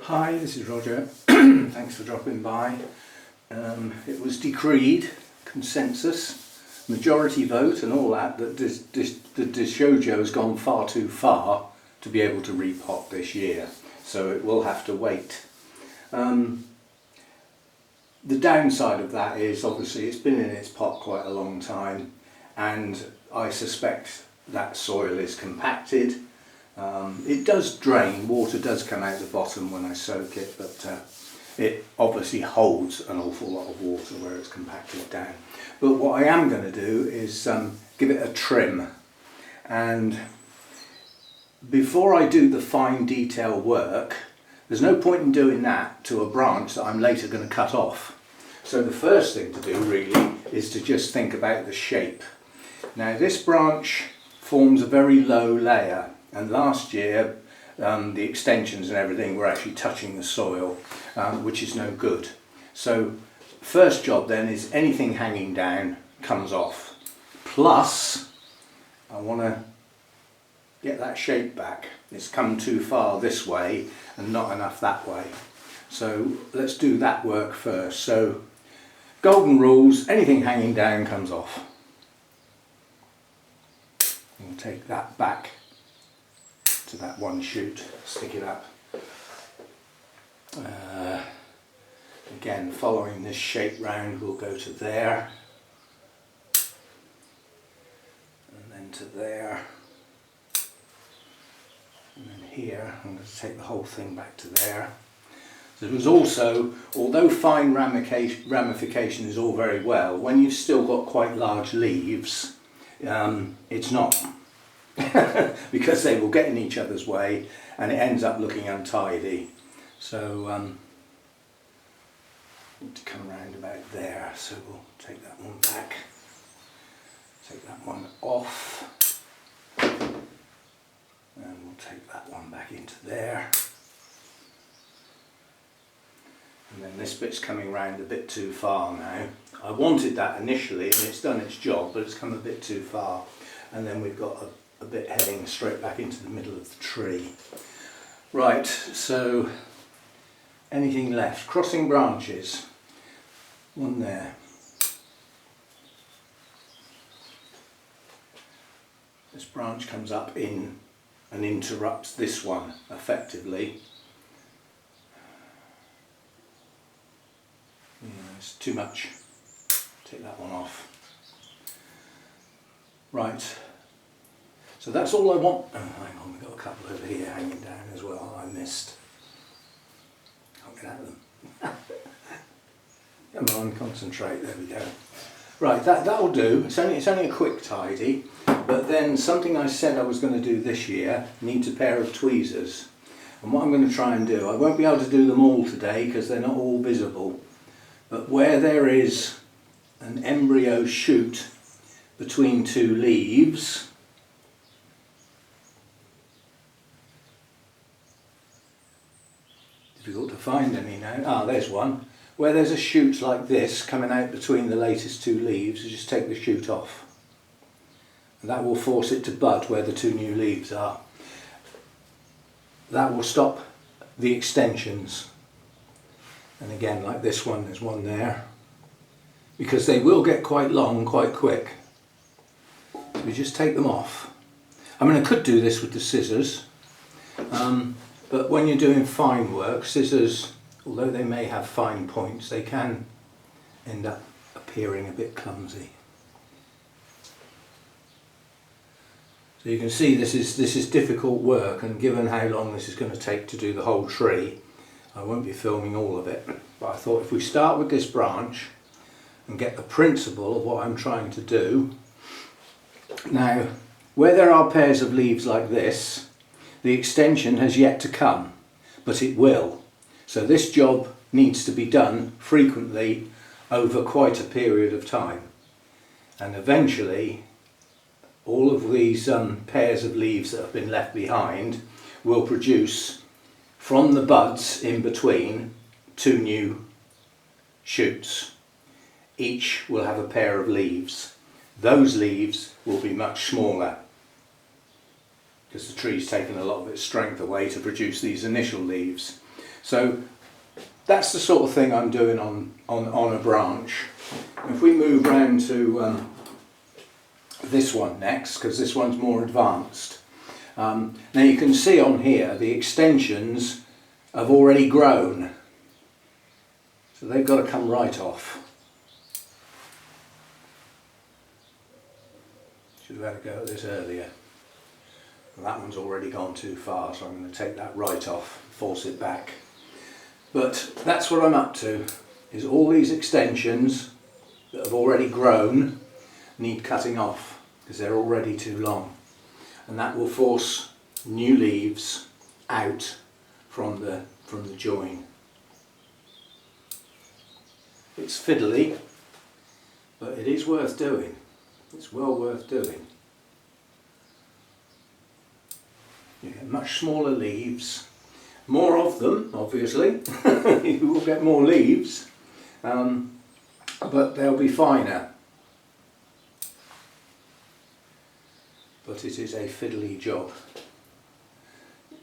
Hi, this is Roger. Thanks for dropping by. It was decreed, consensus, majority vote and all that, that the Deshojo has gone far too far to be able to repot this year. So it will have to wait. The downside of that is obviously it's been in its pot quite a long time, and I suspect that soil is compacted. It does drain, water does come out the bottom when I soak it, but it obviously holds an awful lot of water where it's compacted down. But what I am going to do is give it a trim, and before I do the fine detail work, there's no point in doing that to a branch that I'm later going to cut off. So the first thing to do really is to just think about the shape. Now this branch forms a very low layer, and last year the extensions and everything were actually touching the soil, which is no good. So first job then is anything hanging down comes off. Plus I want to get that shape back. It's come too far this way and not enough that way. So let's do that work first. So golden rules, anything hanging down comes off. We'll take that back to that one shoot, stick it up. Again, following this shape round, we'll go to there, and then to there, and then here. I'm going to take the whole thing back to there. There was also, although fine ramification is all very well, when you've still got quite large leaves, it's not. Because they will get in each other's way and it ends up looking untidy. So need to come around about there, so we'll take that one back, take that one off, and we'll take that one back into there. And then this bit's coming round a bit too far now. I wanted that initially and it's done its job, but it's come a bit too far. And then we've got a bit heading straight back into the middle of the tree. Right, so anything left? Crossing branches. One there. This branch comes up in and interrupts this one effectively. It's too much. Take that one off. Right. So that's all I want. Oh, hang on, we've got a couple over here hanging down as well. I missed. Can't get at them. Come on, concentrate. There we go. Right, that'll do. It's only a quick tidy. But then something I said I was going to do this year needs a pair of tweezers. And what I'm going to try and do, I won't be able to do them all today because they're not all visible. But where there is an embryo shoot between two leaves, difficult to find any now. Ah, there's one. Where there's a shoot like this coming out between the latest two leaves, you just take the shoot off. And that will force it to bud where the two new leaves are. That will stop the extensions. And again, like this one, there's one there. Because they will get quite long quite quick. So we just take them off. I mean, I could do this with the scissors. But when you're doing fine work, scissors, although they may have fine points, they can end up appearing a bit clumsy. So you can see this is difficult work, and given how long this is going to take to do the whole tree, I won't be filming all of it. But I thought if we start with this branch and get the principle of what I'm trying to do. Now, where there are pairs of leaves like this, the extension has yet to come, but it will. So this job needs to be done frequently over quite a period of time. And eventually, all of these pairs of leaves that have been left behind will produce, from the buds in between, two new shoots. Each will have a pair of leaves. Those leaves will be much smaller, because the tree's taken a lot of its strength away to produce these initial leaves. So that's the sort of thing I'm doing on a branch. If we move round to this one next, because this one's more advanced. Now you can see on here the extensions have already grown, so they've got to come right off. Should have had a go at this earlier. Well, that one's already gone too far, so I'm going to take that right off, force it back. But that's what I'm up to, is all these extensions that have already grown need cutting off because they're already too long, and that will force new leaves out from the join. It's fiddly, but it is worth doing. It's well worth doing. You get much smaller leaves, more of them obviously. You will get more leaves, but they'll be finer. But it is a fiddly job.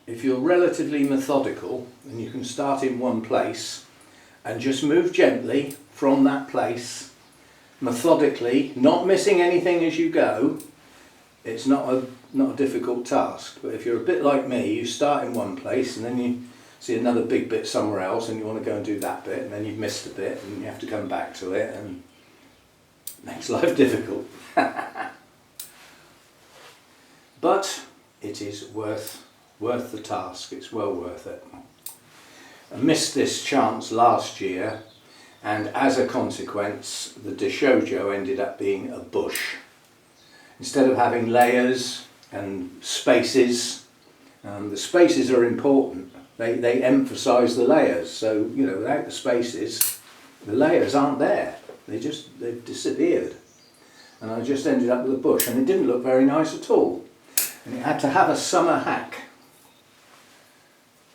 If you're relatively methodical and you can start in one place and just move gently from that place, methodically, not missing anything as you go, it's not a difficult task. But if you're a bit like me, you start in one place and then you see another big bit somewhere else and you want to go and do that bit, and then you've missed a bit and you have to come back to it, and it makes life difficult. But it is worth the task. It's well worth it. I missed this chance last year, and as a consequence the Deshojo ended up being a bush. Instead of having layers and spaces, the spaces are important. They emphasise the layers, so you know, without the spaces the layers aren't there. They've disappeared, and I just ended up with a bush, and it didn't look very nice at all. And it had to have a summer hack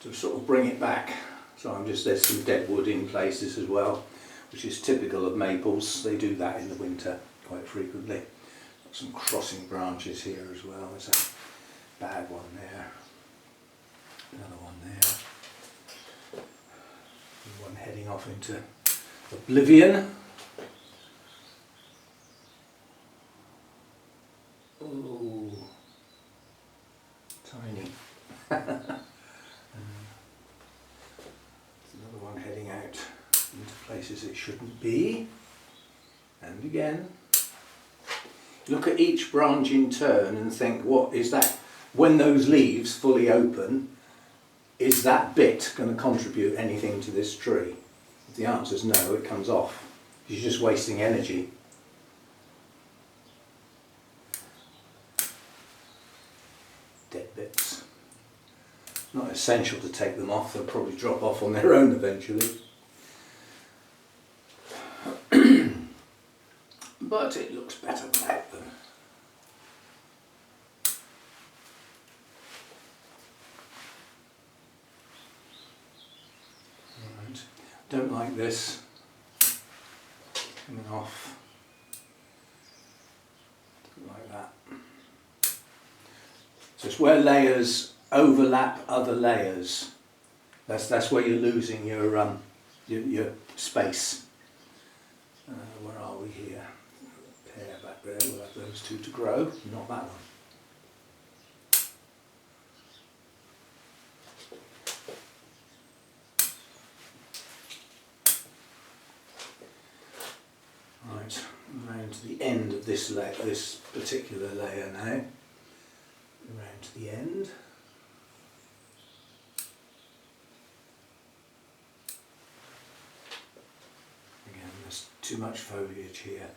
to sort of bring it back. So there's some dead wood in places as well, which is typical of maples. They do that in the winter quite frequently. Got some crossing branches here as well. There's a bad one there, another one there, and one heading off into oblivion. Oh, tiny. There's another one heading out into places it shouldn't be. And again, look at each branch in turn and think, what is that? When those leaves fully open, is that bit going to contribute anything to this tree? If the answer is no, it comes off. You're just wasting energy. Dead bits. It's not essential to take them off, they'll probably drop off on their own eventually. But it looks better without them. Right. Don't like this coming off. Don't like that. So it's where layers overlap other layers. That's where you're losing your space. Where are we here? Pair back there. We'll have those two to grow. Not that one. Right, round to the end of this layer, this particular layer now. Round to the end. Again, there's too much foliage here.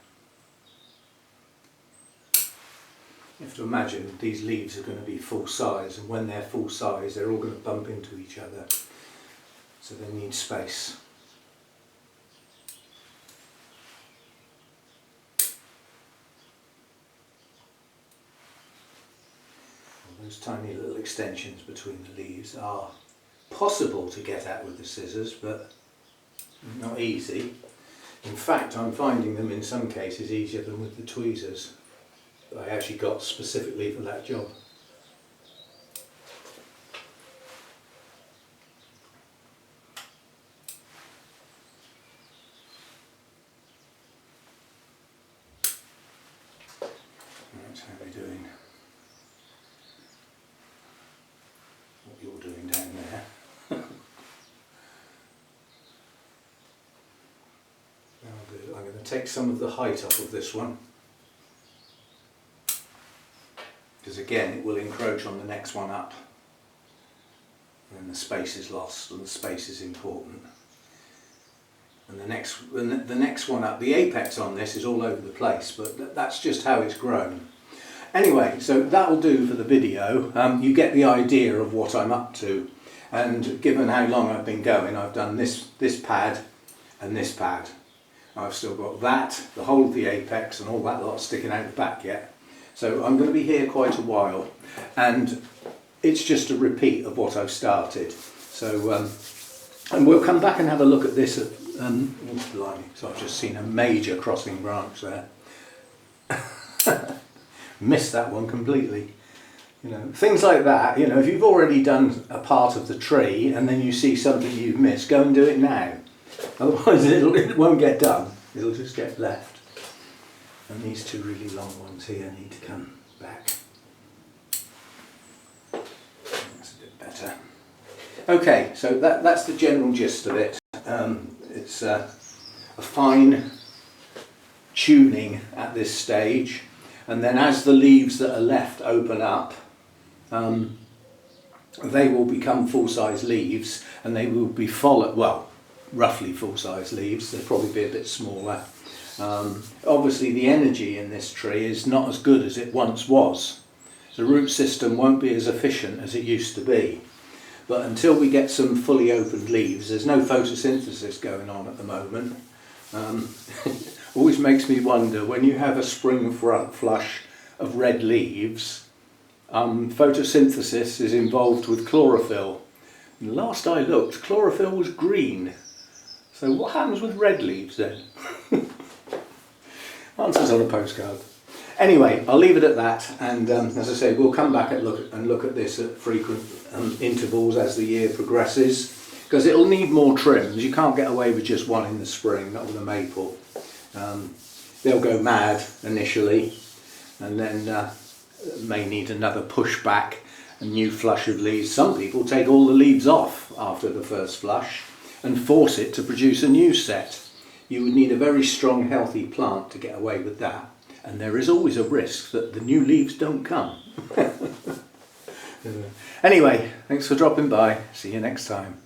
You have to imagine these leaves are going to be full size, and when they're full size they're all going to bump into each other, so they need space. Those tiny little extensions between the leaves are possible to get at with the scissors, but not easy. In fact, I'm finding them in some cases easier than with the tweezers that I actually got specifically for that job. take some of the height off of this one, because again it will encroach on the next one up, and the space is lost, and the space is important. And the next one up, the apex on this is all over the place, but that's just how it's grown. Anyway, so that'll do for the video. You get the idea of what I'm up to, and given how long I've been going, I've done this pad and this pad. I've still got that, the whole of the apex and all that lot sticking out the back yet. So I'm going to be here quite a while, and it's just a repeat of what I've started. So and we'll come back and have a look at this. Blimey, so I've just seen a major crossing branch there. Missed that one completely. You know, things like that. You know, if you've already done a part of the tree and then you see something you've missed, go and do it now. Otherwise, it won't get done. It'll just get left. And these two really long ones here need to come back. That's a bit better. Okay, so that's the general gist of it. It's a fine tuning at this stage, and then as the leaves that are left open up, they will become full-size leaves, and they will be followed, well, roughly full-size leaves. They'll probably be a bit smaller. Obviously the energy in this tree is not as good as it once was. The root system won't be as efficient as it used to be. But until we get some fully opened leaves, there's no photosynthesis going on at the moment. Always makes me wonder, when you have a spring flush of red leaves, photosynthesis is involved with chlorophyll. And last I looked, chlorophyll was green. So what happens with red leaves then? Answers on a postcard. Anyway, I'll leave it at that, and as I say, we'll come back and look at this at frequent intervals as the year progresses, because it'll need more trims. You can't get away with just one in the spring, not with a maple. They'll go mad initially, and then may need another push back, a new flush of leaves. Some people take all the leaves off after the first flush and force it to produce a new set. You would need a very strong, healthy plant to get away with that. And there is always a risk that the new leaves don't come. Anyway, thanks for dropping by. See you next time.